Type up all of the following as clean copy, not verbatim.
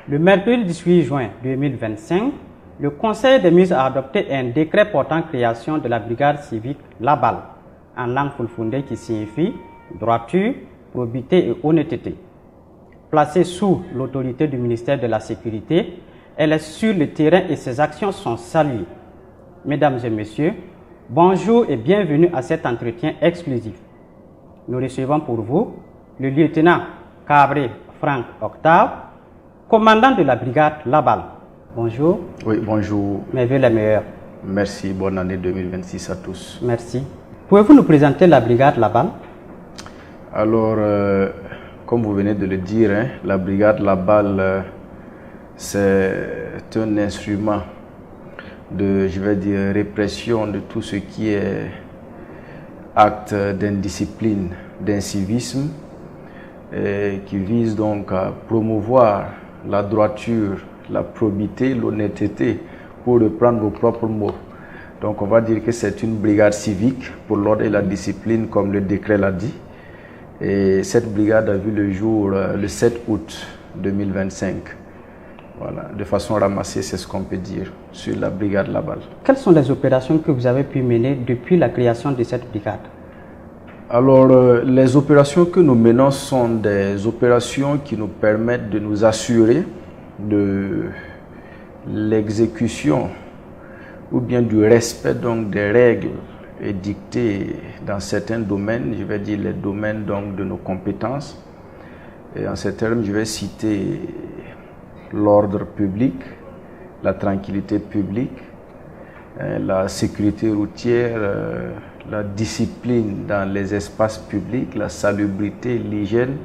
Le mercredi 18 juin 2025, le Conseil des ministres a adopté un décret portant création de la brigade civique Labal, en langue fulfundé qui signifie droiture, probité et honnêteté. Placée sous l'autorité du ministère de la Sécurité, elle est sur le terrain et ses actions sont saluées. Mesdames et messieurs, bonjour et bienvenue à cet entretien exclusif. Nous recevons pour vous le lieutenant Cabré Franck Octave, commandant de la brigade Labal. Bonjour. Oui, bonjour. Mes vœux les meilleurs. Merci, bonne année 2026 à tous. Merci. Pouvez-vous nous présenter la brigade Labal? Alors, comme vous venez de le dire, la brigade Labal, c'est un instrument de, répression de tout ce qui est acte d'indiscipline, d'incivisme, qui vise donc à promouvoir la droiture, la probité, l'honnêteté, pour reprendre vos propres mots. Donc on va dire que c'est une brigade civique pour l'ordre et la discipline, comme le décret l'a dit. Et cette brigade a vu le jour le 7 août 2025. Voilà, de façon ramassée, c'est ce qu'on peut dire sur la brigade Labal. Quelles sont les opérations que vous avez pu mener depuis la création de cette brigade? Alors, les opérations que nous menons sont des opérations qui nous permettent de nous assurer de l'exécution ou bien du respect donc des règles édictées dans certains domaines, je vais dire les domaines donc de nos compétences. Et en ces termes, je vais citer l'ordre public, la tranquillité publique, la sécurité routière, la discipline dans les espaces publics, la salubrité, l'hygiène,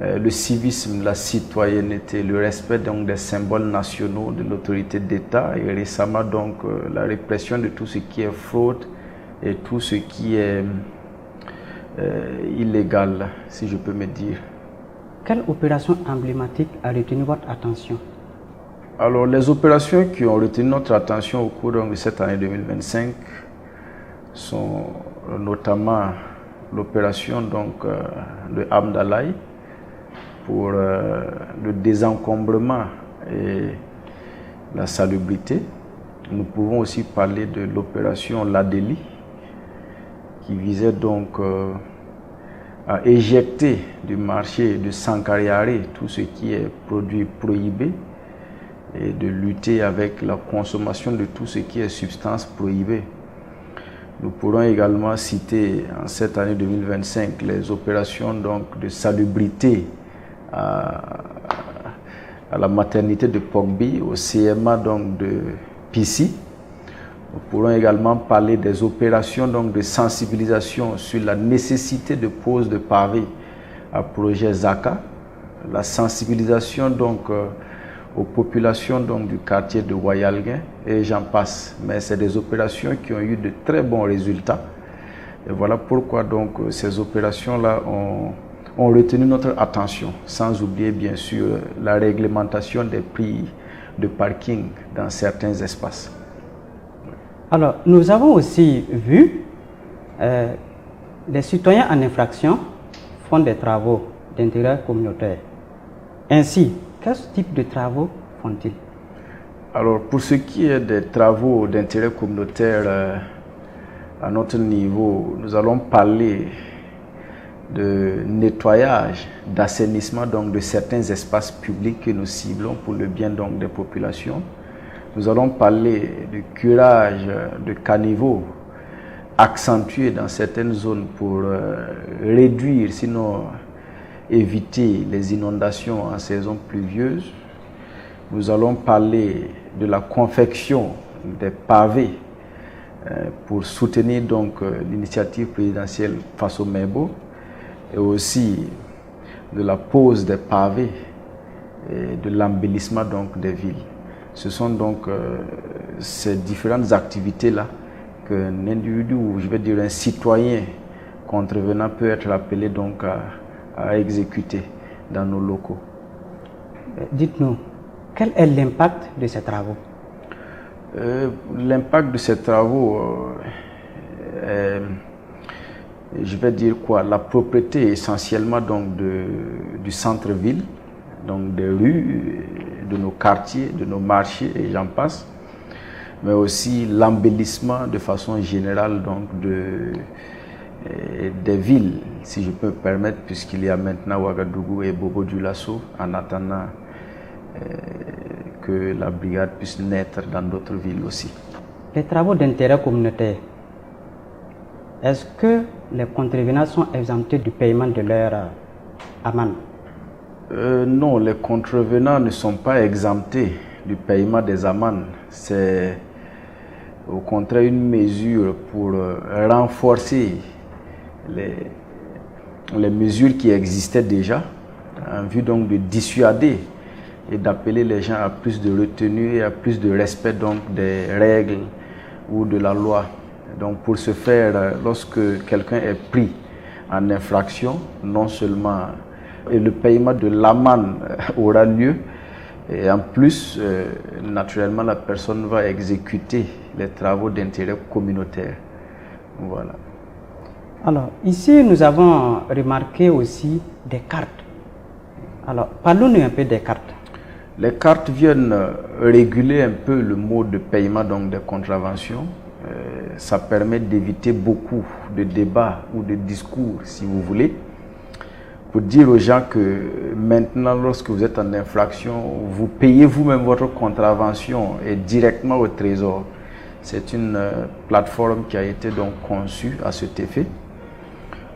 le civisme, la citoyenneté, le respect donc des symboles nationaux de l'autorité d'État et récemment donc la répression de tout ce qui est fraude et tout ce qui est illégal, si je peux me dire. Quelle opération emblématique a retenu votre attention? Alors, les opérations qui ont retenu notre attention au cours de cette année 2025 sont notamment l'opération de Hamdalaï pour le désencombrement et la salubrité. Nous pouvons aussi parler de l'opération Ladeli qui visait donc à éjecter du marché de Sankariare tout ce qui est produit prohibé et de lutter avec la consommation de tout ce qui est substance prohibée. Nous pourrons également citer en cette année 2025 les opérations donc de salubrité à la maternité de Pogbi, au CMA donc de Pissi. Nous pourrons également parler des opérations donc de sensibilisation sur la nécessité de pose de pavés à projet Zaka, la sensibilisation donc aux populations donc du quartier de Wayalguin et j'en passe. Mais c'est des opérations qui ont eu de très bons résultats. Et voilà pourquoi donc ces opérations-là ont retenu notre attention, sans oublier bien sûr la réglementation des prix de parking dans certains espaces. Alors, nous avons aussi vu les citoyens en infraction font des travaux d'intérêt communautaire. Ainsi, quel type de travaux font-ils? Alors, pour ce qui est des travaux d'intérêt communautaire à notre niveau, nous allons parler de nettoyage, d'assainissement donc de certains espaces publics que nous ciblons pour le bien donc des populations. Nous allons parler de curage de caniveaux accentué dans certaines zones pour réduire, sinon éviter les inondations en saison pluvieuse. Nous allons parler de la confection des pavés pour soutenir donc l'initiative présidentielle face au Mebo et aussi de la pose des pavés et de l'embellissement donc des villes. Ce sont donc ces différentes activités-là qu'un individu, ou je vais dire un citoyen contrevenant peut être appelé donc à exécuter dans nos locaux. Dites-nous, quel est l'impact de ces travaux? L'impact de ces travaux, je vais dire quoi? La propreté essentiellement donc du centre-ville, donc des rues, de nos quartiers, de nos marchés et j'en passe, mais aussi l'embellissement de façon générale donc des villes, si je peux me permettre, puisqu'il y a maintenant Ouagadougou et Bobo-Dioulasso, en attendant que la brigade puisse naître dans d'autres villes aussi. Les travaux d'intérêt communautaire, est-ce que les contrevenants sont exemptés du paiement de leur amende? Non, les contrevenants ne sont pas exemptés du paiement des amendes. C'est au contraire une mesure pour renforcer les mesures qui existaient déjà, en vue donc de dissuader et d'appeler les gens à plus de retenue et à plus de respect donc des règles ou de la loi. Donc pour ce faire, lorsque quelqu'un est pris en infraction, non seulement le paiement de l'amende aura lieu, et en plus, naturellement, la personne va exécuter les travaux d'intérêt communautaire. Voilà. Alors, ici, nous avons remarqué aussi des cartes. Alors, parlons-nous un peu des cartes. Les cartes viennent réguler un peu le mode de paiement donc des contraventions. Ça permet d'éviter beaucoup de débats ou de discours, si vous voulez, pour dire aux gens que maintenant, lorsque vous êtes en infraction, vous payez vous-même votre contravention et directement au trésor. C'est une plateforme qui a été donc conçue à cet effet.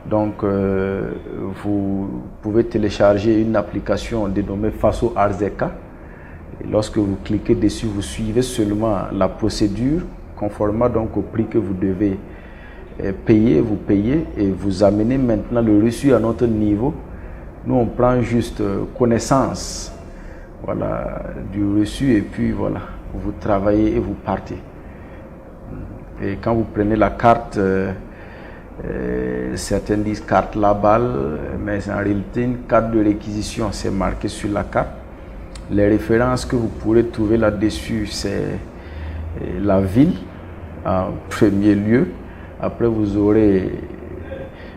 Donc, vous pouvez télécharger une application dénommée Faso Arzeka. Et lorsque vous cliquez dessus, vous suivez seulement la procédure, conformément donc au prix que vous devez payer, vous payez et vous amenez maintenant le reçu à notre niveau. Nous, on prend juste connaissance, voilà, du reçu et puis voilà, vous travaillez et vous partez. Et quand vous prenez la carte, certains disent carte Labal, mais en réalité une carte de réquisition, c'est marqué sur la carte. Les références que vous pourrez trouver là-dessus, c'est la ville en premier lieu. Après, vous aurez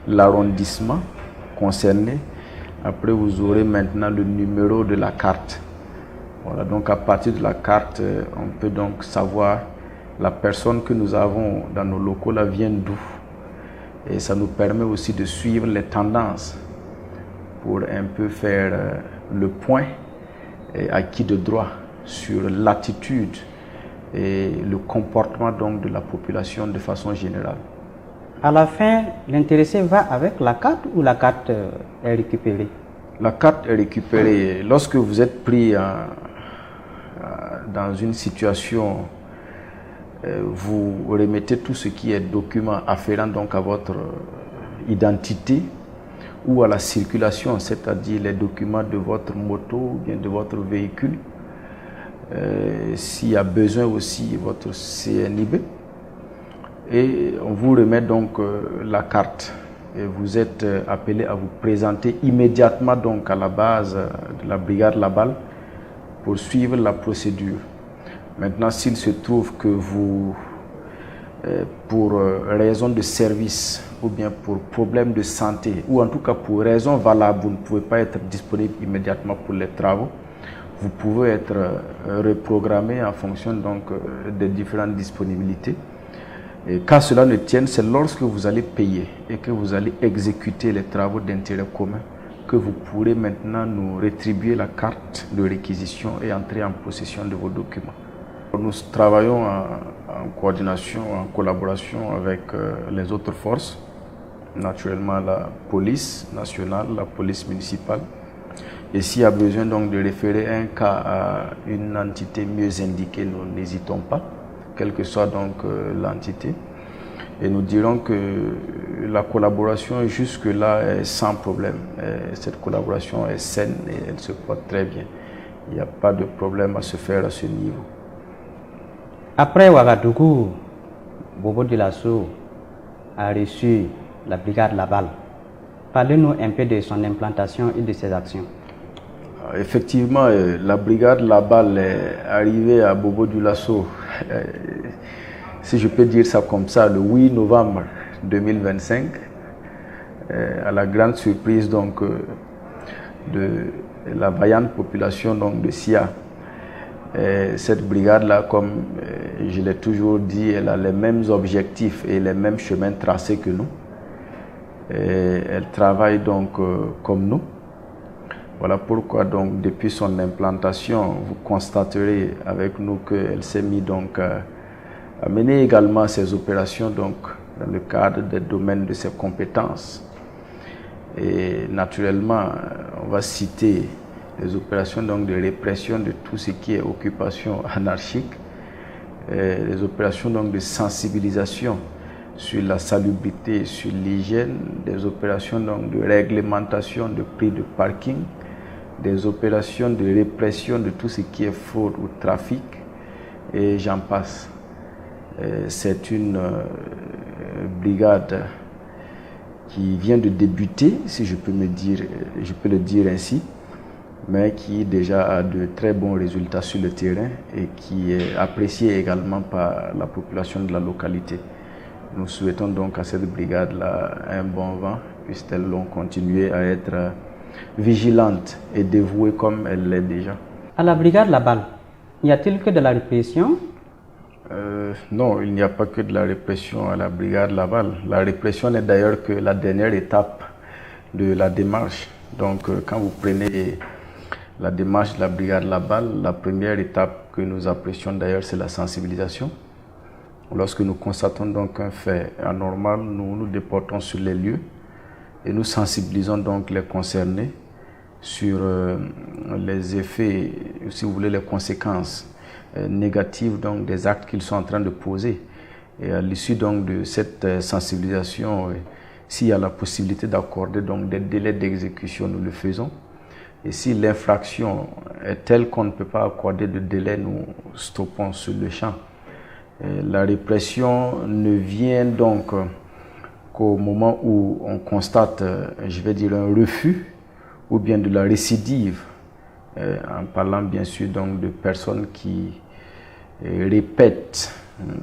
l'arrondissement concerné. Après, vous aurez maintenant le numéro de la carte. Voilà, donc à partir de la carte, on peut donc savoir la personne que nous avons dans nos locaux là vient d'où. Et ça nous permet aussi de suivre les tendances pour un peu faire le point acquis de droit sur l'attitude et le comportement donc de la population de façon générale. À la fin, l'intéressé va avec la carte ou la carte est récupérée? La carte est récupérée. Lorsque vous êtes pris dans une situation, vous remettez tout ce qui est document afférent donc à votre identité ou à la circulation, c'est-à-dire les documents de votre moto ou bien de votre véhicule. S'il y a besoin aussi, votre CNIB. Et on vous remet donc la carte. Et vous êtes appelé à vous présenter immédiatement donc à la base de la brigade Labal pour suivre la procédure. Maintenant, s'il se trouve que vous, pour raison de service ou bien pour problème de santé, ou en tout cas pour raison valable, vous ne pouvez pas être disponible immédiatement pour les travaux, vous pouvez être reprogrammé en fonction donc des différentes disponibilités. Et quand cela ne tienne, c'est lorsque vous allez payer et que vous allez exécuter les travaux d'intérêt commun que vous pourrez maintenant nous rétribuer la carte de réquisition et entrer en possession de vos documents. Nous travaillons en coordination, en collaboration avec les autres forces, naturellement la police nationale, la police municipale. Et s'il y a besoin donc de référer un cas à une entité mieux indiquée, nous n'hésitons pas, quelle que soit donc l'entité. Et nous dirons que la collaboration jusque-là est sans problème. Et cette collaboration est saine et elle se porte très bien. Il n'y a pas de problème à se faire à ce niveau. Après Ouagadougou, Bobo-Dioulasso a reçu la brigade Labal. Parlez-nous un peu de son implantation et de ses actions. Effectivement, la brigade Labal est arrivée à Bobo-Dioulasso, si je peux dire ça comme ça, le 8 novembre 2025, à la grande surprise donc de la vaillante population donc, de Sia. Cette brigade-là, comme je l'ai toujours dit, elle a les mêmes objectifs et les mêmes chemins tracés que nous. Elle travaille donc comme nous. Voilà pourquoi donc depuis son implantation, vous constaterez avec nous qu'elle s'est mise donc à mener également ses opérations donc dans le cadre des domaines de ses compétences. Et naturellement, on va citer les opérations donc de répression de tout ce qui est occupation anarchique, les opérations donc de sensibilisation sur la salubrité, sur l'hygiène, des opérations donc de réglementation de prix de parking, des opérations de répression de tout ce qui est fraude ou trafic, et j'en passe. C'est une brigade qui vient de débuter, si je peux le dire ainsi, mais qui déjà a de très bons résultats sur le terrain et qui est apprécié également par la population de la localité. Nous souhaitons donc à cette brigade-là un bon vent, puisqu'elles vont continuer à être vigilantes et dévouées comme elle l'est déjà. À la brigade La Balle, y a-t-il que de la répression? Non, il n'y a pas que de la répression à la brigade La Balle. La répression n'est d'ailleurs que la dernière étape de la démarche. Donc quand vous prenez la démarche de la brigade La Balle, la première étape que nous apprécions d'ailleurs, c'est la sensibilisation. Lorsque nous constatons donc un fait anormal, nous nous déportons sur les lieux et nous sensibilisons donc les concernés sur les effets, si vous voulez, les conséquences négatives donc des actes qu'ils sont en train de poser. Et à l'issue donc de cette sensibilisation, s'il y a la possibilité d'accorder donc des délais d'exécution, nous le faisons. Et si l'infraction est telle qu'on ne peut pas accorder de délai, nous stoppons sur le champ. La répression ne vient donc qu'au moment où on constate, je vais dire, un refus ou bien de la récidive, en parlant bien sûr donc de personnes qui répètent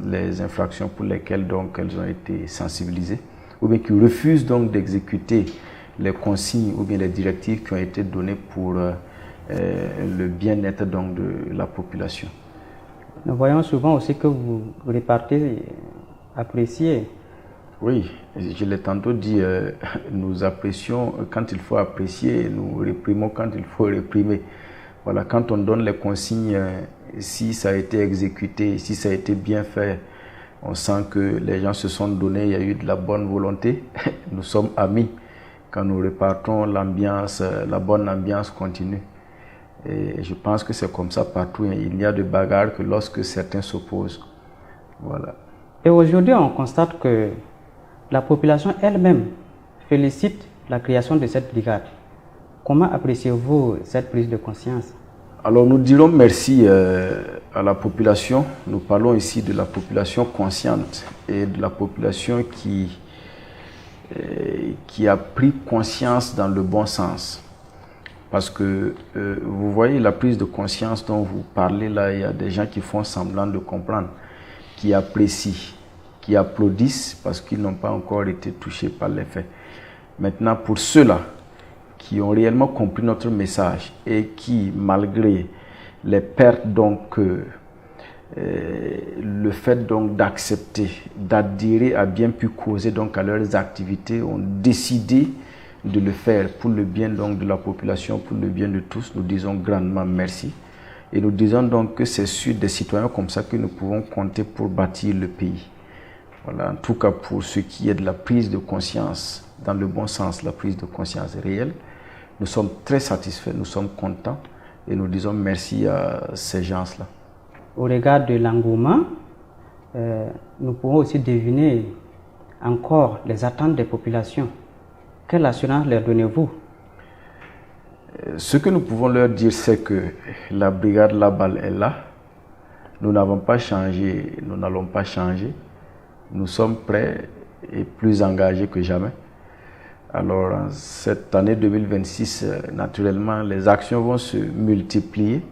les infractions pour lesquelles donc elles ont été sensibilisées, ou bien qui refusent donc d'exécuter les consignes ou bien les directives qui ont été données pour le bien-être donc de la population. Nous voyons souvent aussi que vous répartez apprécier. Oui, je l'ai tantôt dit, nous apprécions quand il faut apprécier, nous réprimons quand il faut réprimer. Voilà, quand on donne les consignes, si ça a été exécuté, si ça a été bien fait, on sent que les gens se sont donnés, il y a eu de la bonne volonté, nous sommes amis. Quand nous répartons l'ambiance, la bonne ambiance continue. Et je pense que c'est comme ça partout. Il n'y a de bagarre que lorsque certains s'opposent. Voilà. Et aujourd'hui, on constate que la population elle-même félicite la création de cette brigade. Comment appréciez-vous cette prise de conscience? Alors nous dirons merci à la population. Nous parlons ici de la population consciente et de la population qui a pris conscience dans le bon sens. Parce que vous voyez la prise de conscience dont vous parlez là, il y a des gens qui font semblant de comprendre, qui apprécient, qui applaudissent parce qu'ils n'ont pas encore été touchés par les faits. Maintenant, pour ceux-là qui ont réellement compris notre message et qui, malgré les pertes donc le fait donc d'accepter, d'adhérer a bien pu causer donc à leurs activités, ont décidé de le faire pour le bien donc de la population, pour le bien de tous. Nous disons grandement merci. Et nous disons donc que c'est sur des citoyens comme ça que nous pouvons compter pour bâtir le pays. Voilà, en tout cas pour ce qui est de la prise de conscience, dans le bon sens, la prise de conscience réelle, nous sommes très satisfaits, nous sommes contents et nous disons merci à ces gens-là. Au regard de l'engouement, nous pouvons aussi deviner encore les attentes des populations. Quelle assurance leur donnez-vous? Ce que nous pouvons leur dire, c'est que la brigade La Balle est là. Nous n'avons pas changé, nous n'allons pas changer. Nous sommes prêts et plus engagés que jamais. Alors, en cette année 2026, naturellement, les actions vont se multiplier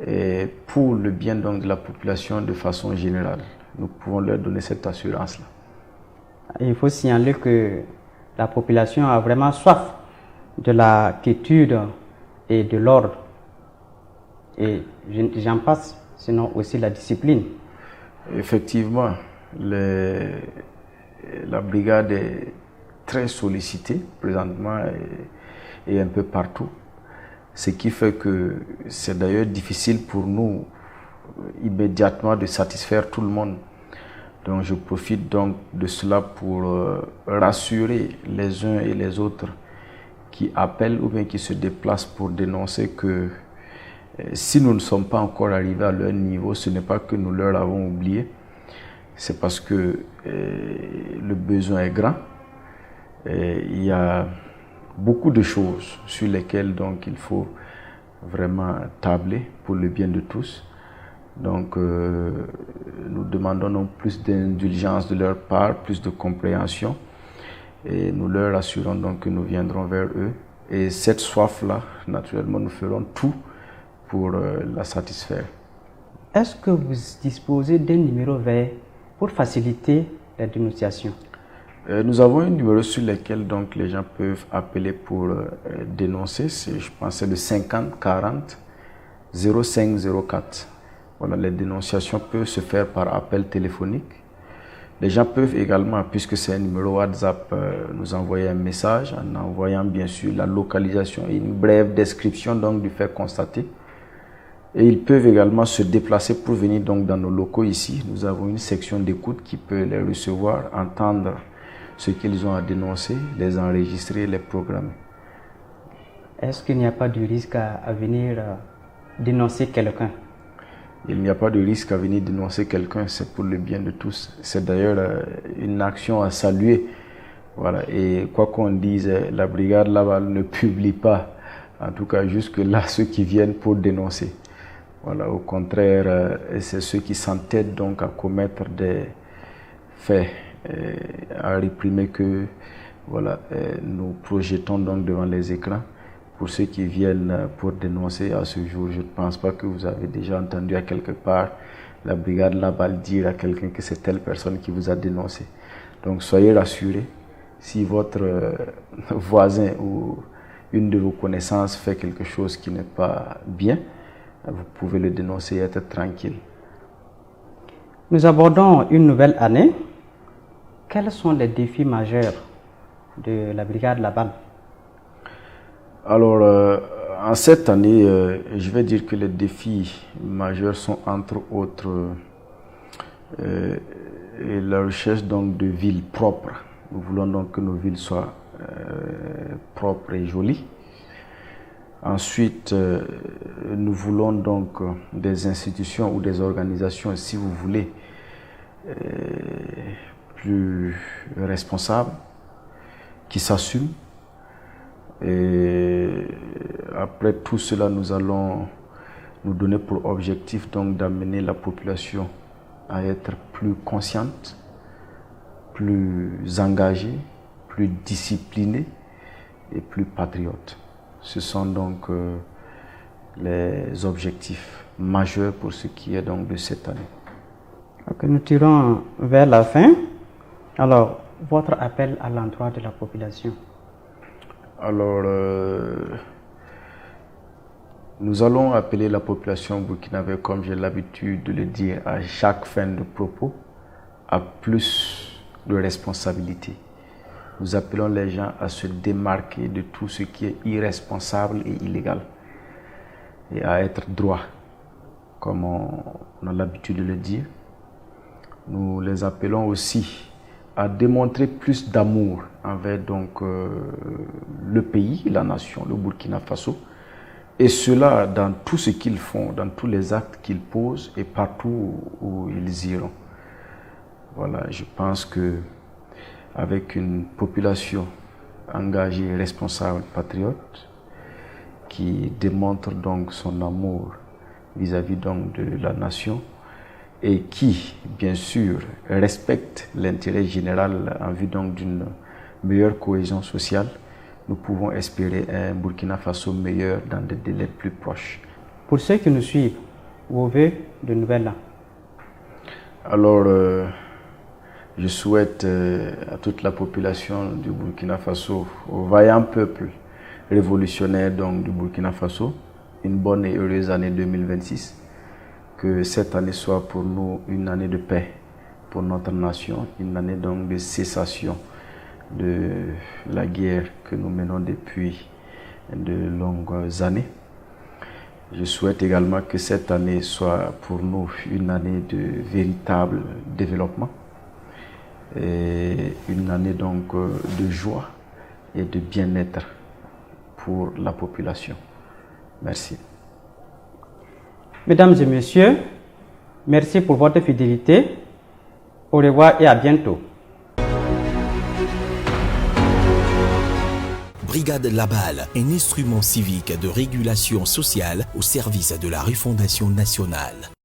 et pour le bien donc de la population de façon générale. Nous pouvons leur donner cette assurance-là. Il faut signaler que la population a vraiment soif de la quiétude et de l'ordre. Et j'en passe, sinon aussi la discipline. Effectivement, la brigade est très sollicitée présentement et un peu partout. Ce qui fait que c'est d'ailleurs difficile pour nous immédiatement de satisfaire tout le monde. Donc je profite donc de cela pour rassurer les uns et les autres qui appellent ou bien qui se déplacent pour dénoncer que si nous ne sommes pas encore arrivés à leur niveau, ce n'est pas que nous leur avons oublié, c'est parce que le besoin est grand. Il y a beaucoup de choses sur lesquelles donc il faut vraiment tabler pour le bien de tous. Donc nous demandons donc plus d'indulgence de leur part, plus de compréhension, et nous leur assurons donc que nous viendrons vers eux. Et cette soif-là, naturellement, nous ferons tout pour la satisfaire. Est-ce que vous disposez d'un numéro vert pour faciliter la dénonciation? Nous avons un numéro sur lequel donc les gens peuvent appeler pour dénoncer. Je pense c'est le 50 40 05 04. Voilà, les dénonciations peuvent se faire par appel téléphonique. Les gens peuvent également, puisque c'est un numéro WhatsApp, nous envoyer un message en envoyant bien sûr la localisation et une brève description donc du fait constaté. Et ils peuvent également se déplacer pour venir donc dans nos locaux ici. Nous avons une section d'écoute qui peut les recevoir, entendre ce qu'ils ont à dénoncer, les enregistrer, les programmer. Est-ce qu'il n'y a pas de risque à venir dénoncer quelqu'un? Il n'y a pas de risque à venir dénoncer quelqu'un, c'est pour le bien de tous. C'est d'ailleurs une action à saluer. Voilà. Et quoi qu'on dise, la brigade Laval ne publie pas, en tout cas jusque-là, ceux qui viennent pour dénoncer. Voilà. Au contraire, c'est ceux qui s'entêtent donc à commettre des faits, à réprimer que voilà, nous projetons donc devant les écrans. Pour ceux qui viennent pour dénoncer à ce jour, je ne pense pas que vous avez déjà entendu à quelque part la brigade Laval dire à quelqu'un que c'est telle personne qui vous a dénoncé. Donc soyez rassurés, si votre voisin ou une de vos connaissances fait quelque chose qui n'est pas bien, vous pouvez le dénoncer et être tranquille. Nous abordons une nouvelle année. Quels sont les défis majeurs de la brigade Laval? Alors, en cette année, je vais dire que les défis majeurs sont entre autres la recherche donc de villes propres. Nous voulons donc que nos villes soient propres et jolies. Ensuite, nous voulons donc des institutions ou des organisations, si vous voulez, plus responsables, qui s'assument. Et après tout cela, nous allons nous donner pour objectif donc d'amener la population à être plus consciente, plus engagée, plus disciplinée et plus patriote. Ce sont donc les objectifs majeurs pour ce qui est donc de cette année. Ok, nous tirons vers la fin. Alors, votre appel à l'endroit de la population? Alors, nous allons appeler la population burkinabé, comme j'ai l'habitude de le dire à chaque fin de propos, à plus de responsabilité. Nous appelons les gens à se démarquer de tout ce qui est irresponsable et illégal et à être droit, comme on a l'habitude de le dire. Nous les appelons aussi à démontrer plus d'amour envers donc le pays, la nation, le Burkina Faso, et cela dans tout ce qu'ils font, dans tous les actes qu'ils posent et partout où ils iront. Voilà, je pense que avec une population engagée, responsable, patriote, qui démontre donc son amour vis-à-vis donc de la nation, et qui, bien sûr, respecte l'intérêt général en vue donc d'une meilleure cohésion sociale, nous pouvons espérer un Burkina Faso meilleur dans des délais plus proches. Pour ceux qui nous suivent, vos vœux de nouvel an? Alors, je souhaite à toute la population du Burkina Faso, au vaillant peuple révolutionnaire donc, du Burkina Faso, une bonne et heureuse année 2026. Que cette année soit pour nous une année de paix pour notre nation, une année donc de cessation de la guerre que nous menons depuis de longues années. Je souhaite également que cette année soit pour nous une année de véritable développement et une année donc de joie et de bien-être pour la population. Merci. Mesdames et messieurs, merci pour votre fidélité. Au revoir et à bientôt. Brigade Labal, un instrument civique de régulation sociale au service de la refondation nationale.